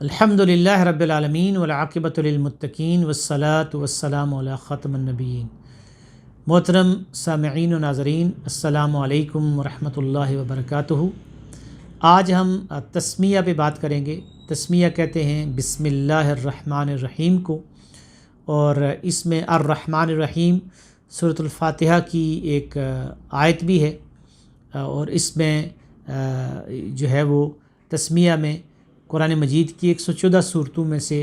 الحمدللہ رب العالمین والعاقبۃ للمتقین والصلاۃ والسلام علی خاتم النبیین۔ محترم سامعین و ناظرین، السلام علیکم ورحمۃ اللہ وبرکاتہ۔ آج ہم تسمیہ پہ بات کریں گے۔ تسمیہ کہتے ہیں بسم اللہ الرحمن الرحیم کو، اور اس میں الرحمن الرحیم سورۃ الفاتحہ کی ایک آیت بھی ہے، اور اس میں جو ہے وہ تسمیہ میں قرآن مجید کی 114 صورتوں میں سے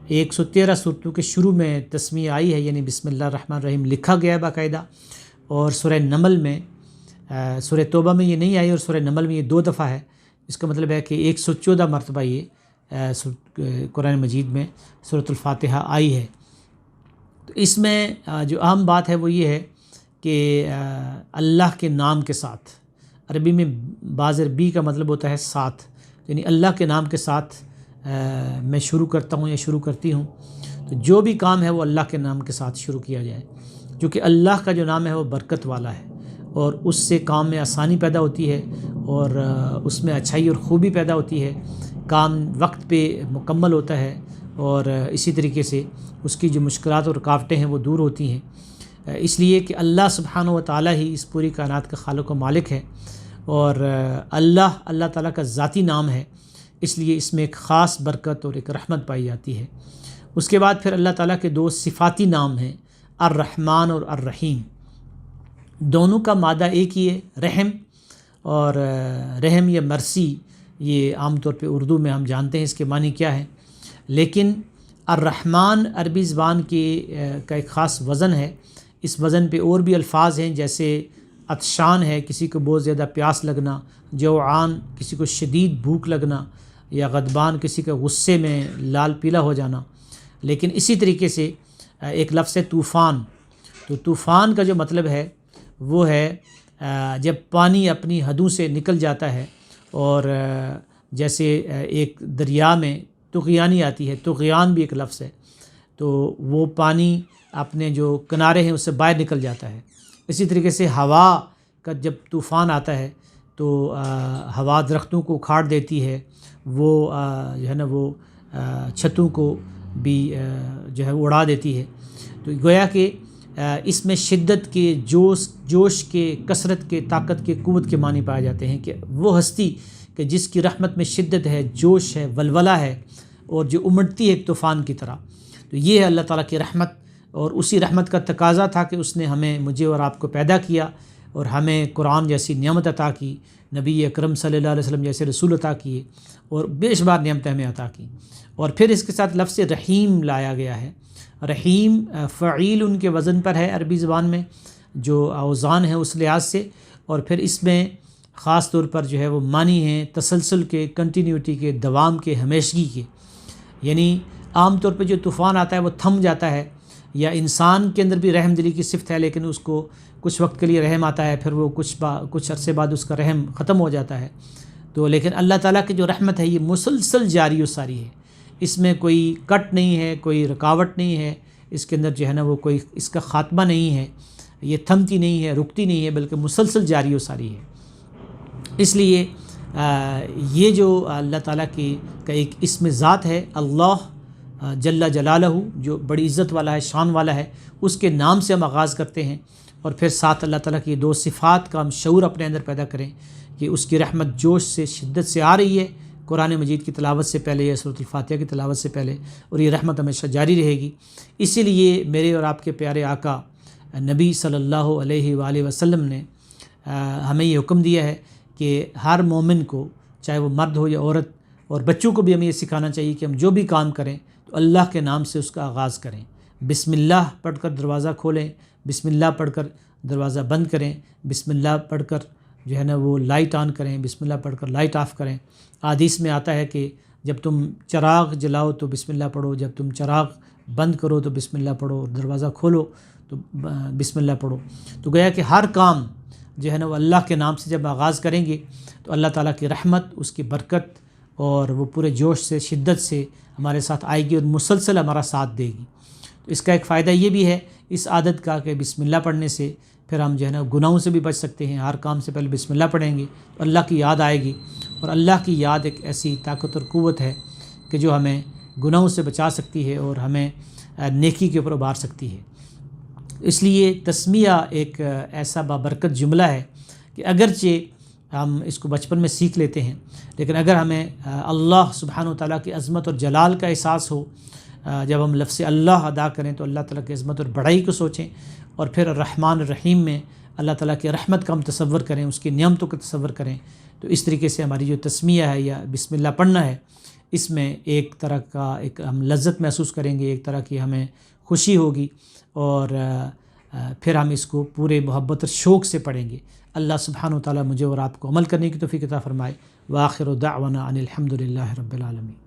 113 صورتوں کے شروع میں تسمیہ آئی ہے، یعنی بسم اللہ الرحمن الرحیم لکھا گیا ہے باقاعدہ۔ اور سورہ نمل میں، سورہ توبہ میں یہ نہیں آئی، اور سورہ نمل میں یہ 2 دفعہ ہے۔ اس کا مطلب ہے کہ 114 مرتبہ یہ قرآن مجید میں سورۃ الفاتحہ آئی ہے۔ تو اس میں جو اہم بات ہے وہ یہ ہے کہ اللہ کے نام کے ساتھ، عربی میں بازر بی کا مطلب ہوتا ہے ساتھ، یعنی اللہ کے نام کے ساتھ میں شروع کرتا ہوں یا شروع کرتی ہوں۔ تو جو بھی کام ہے وہ اللہ کے نام کے ساتھ شروع کیا جائے، کیونکہ اللہ کا جو نام ہے وہ برکت والا ہے، اور اس سے کام میں آسانی پیدا ہوتی ہے، اور اس میں اچھائی اور خوبی پیدا ہوتی ہے، کام وقت پہ مکمل ہوتا ہے، اور اسی طریقے سے اس کی جو مشکلات اور رکاوٹیں ہیں وہ دور ہوتی ہیں، اس لیے کہ اللہ سبحانہ و تعالیٰ ہی اس پوری کائنات کا خالق و مالک ہے، اور اللہ تعالیٰ کا ذاتی نام ہے، اس لیے اس میں ایک خاص برکت اور ایک رحمت پائی جاتی ہے۔ اس کے بعد پھر اللہ تعالیٰ کے 2 صفاتی نام ہیں، الرحمن اور الرحیم۔ دونوں کا مادہ ایک ہی ہے، رحم، اور رحم یا مرسی، یہ عام طور پہ اردو میں ہم جانتے ہیں اس کے معنی کیا ہے، لیکن الرحمن عربی زبان کا ایک خاص وزن ہے۔ اس وزن پہ اور بھی الفاظ ہیں، جیسے عطشان ہے، کسی کو بہت زیادہ پیاس لگنا، جوعان کسی کو شدید بھوک لگنا، یا غضبان کسی کا غصے میں لال پیلا ہو جانا۔ لیکن اسی طریقے سے ایک لفظ ہے طوفان۔ تو طوفان کا جو مطلب ہے وہ ہے جب پانی اپنی حدوں سے نکل جاتا ہے، اور جیسے ایک دریا میں طغیانی آتی ہے، طغیان بھی ایک لفظ ہے، تو وہ پانی اپنے جو کنارے ہیں اس سے باہر نکل جاتا ہے۔ اسی طریقے سے ہوا کا جب طوفان آتا ہے تو ہوا درختوں کو اکھاڑ دیتی ہے، وہ جو ہے نا وہ چھتوں کو بھی جو ہے اڑا دیتی ہے۔ تو گویا کہ اس میں شدت کے، جوش کے، کثرت کے، طاقت کے، قوت کے معنی پائے جاتے ہیں، کہ وہ ہستی کہ جس کی رحمت میں شدت ہے، جوش ہے، ولولہ ہے، اور جو امڑتی ہے ایک طوفان کی طرح۔ تو یہ ہے اللہ تعالیٰ کی رحمت، اور اسی رحمت کا تقاضا تھا کہ اس نے مجھے اور آپ کو پیدا کیا، اور ہمیں قرآن جیسی نعمت عطا کی، نبی اکرم صلی اللہ علیہ وسلم جیسے رسول عطا کیے، اور بے شمار نعمتیں ہمیں عطا کی۔ اور پھر اس کے ساتھ لفظ رحیم لایا گیا ہے۔ رحیم فعیل ان کے وزن پر ہے عربی زبان میں، جو اوزان ہے اس لحاظ سے، اور پھر اس میں خاص طور پر جو ہے وہ معنی ہیں تسلسل کے، کنٹینیوٹی کے، دوام کے، ہمیشگی کے۔ یعنی عام طور پہ جو طوفان آتا ہے وہ تھم جاتا ہے، یا انسان کے اندر بھی رحم دلی کی صفت ہے، لیکن اس کو کچھ وقت کے لیے رحم آتا ہے، پھر وہ کچھ عرصے بعد اس کا رحم ختم ہو جاتا ہے۔ تو لیکن اللہ تعالیٰ کی جو رحمت ہے یہ مسلسل جاری و ساری ہے، اس میں کوئی کٹ نہیں ہے، کوئی رکاوٹ نہیں ہے، اس کے اندر جو ہے نا وہ کوئی اس کا خاتمہ نہیں ہے، یہ تھمتی نہیں ہے، رکتی نہیں ہے، بلکہ مسلسل جاری و ساری ہے۔ اس لیے یہ جو اللہ تعالیٰ کا ایک اسم ذات ہے، اللہ جل جلالہ، جو بڑی عزت والا ہے، شان والا ہے، اس کے نام سے ہم آغاز کرتے ہیں، اور پھر ساتھ اللہ تعالیٰ کی 2 صفات کا ہم شعور اپنے اندر پیدا کریں کہ اس کی رحمت جوش سے، شدت سے آ رہی ہے قرآن مجید کی تلاوت سے پہلے یا سورۃ الفاتحہ کی تلاوت سے پہلے، اور یہ رحمت ہمیشہ جاری رہے گی۔ اسی لیے میرے اور آپ کے پیارے آقا نبی صلی اللہ علیہ وآلہ وسلم نے ہمیں یہ حکم دیا ہے کہ ہر مومن کو، چاہے وہ مرد ہو یا عورت، اور بچوں کو بھی ہمیں یہ سکھانا چاہیے کہ ہم جو بھی کام کریں تو اللہ کے نام سے اس کا آغاز کریں۔ بسم اللہ پڑھ کر دروازہ کھولیں، بسم اللہ پڑھ کر دروازہ بند کریں، بسم اللہ پڑھ کر جو ہے نا وہ لائٹ آن کریں، بسم اللہ پڑھ کر لائٹ آف کریں۔ حدیث میں آتا ہے کہ جب تم چراغ جلاؤ تو بسم اللہ پڑھو، جب تم چراغ بند کرو تو بسم اللہ پڑھو، اور دروازہ کھولو تو بسم اللہ پڑھو۔ تو گویا کہ ہر کام جو ہے نا وہ اللہ کے نام سے جب آغاز کریں گے تو اللہ تعالیٰ کی رحمت، اس کی برکت، اور وہ پورے جوش سے، شدت سے ہمارے ساتھ آئے گی، اور مسلسل ہمارا ساتھ دے گی۔ تو اس کا ایک فائدہ یہ بھی ہے اس عادت کا کہ بسم اللہ پڑھنے سے پھر ہم جو ہے نا گناہوں سے بھی بچ سکتے ہیں۔ ہر کام سے پہلے بسم اللہ پڑھیں گے تو اللہ کی یاد آئے گی، اور اللہ کی یاد ایک ایسی طاقت اور قوت ہے کہ جو ہمیں گناہوں سے بچا سکتی ہے اور ہمیں نیکی کے اوپر ابھار سکتی ہے۔ اس لیے تسمیہ ایک ایسا بابرکت جملہ ہے کہ اگرچہ ہم اس کو بچپن میں سیکھ لیتے ہیں، لیکن اگر ہمیں اللہ سبحانہ و تعالیٰ کی عظمت اور جلال کا احساس ہو، جب ہم لفظ اللہ ادا کریں تو اللہ تعالیٰ کی عظمت اور بڑائی کو سوچیں، اور پھر الرحمن الرحیم میں اللہ تعالیٰ کی رحمت کا ہم تصور کریں، اس کی نعمتوں کا تصور کریں، تو اس طریقے سے ہماری جو تسمیہ ہے یا بسم اللہ پڑھنا ہے، اس میں ایک طرح کا ایک ہم لذت محسوس کریں گے، ایک طرح کی ہمیں خوشی ہوگی، اور پھر ہم اس کو پورے محبت اور شوق سے پڑھیں گے۔ اللہ سبحانہ و تعالیٰ مجھے اور آپ کو عمل کرنے کی توفیق عطا فرمائے۔ وآخر دعوانا ان الحمد للہ رب العالمین۔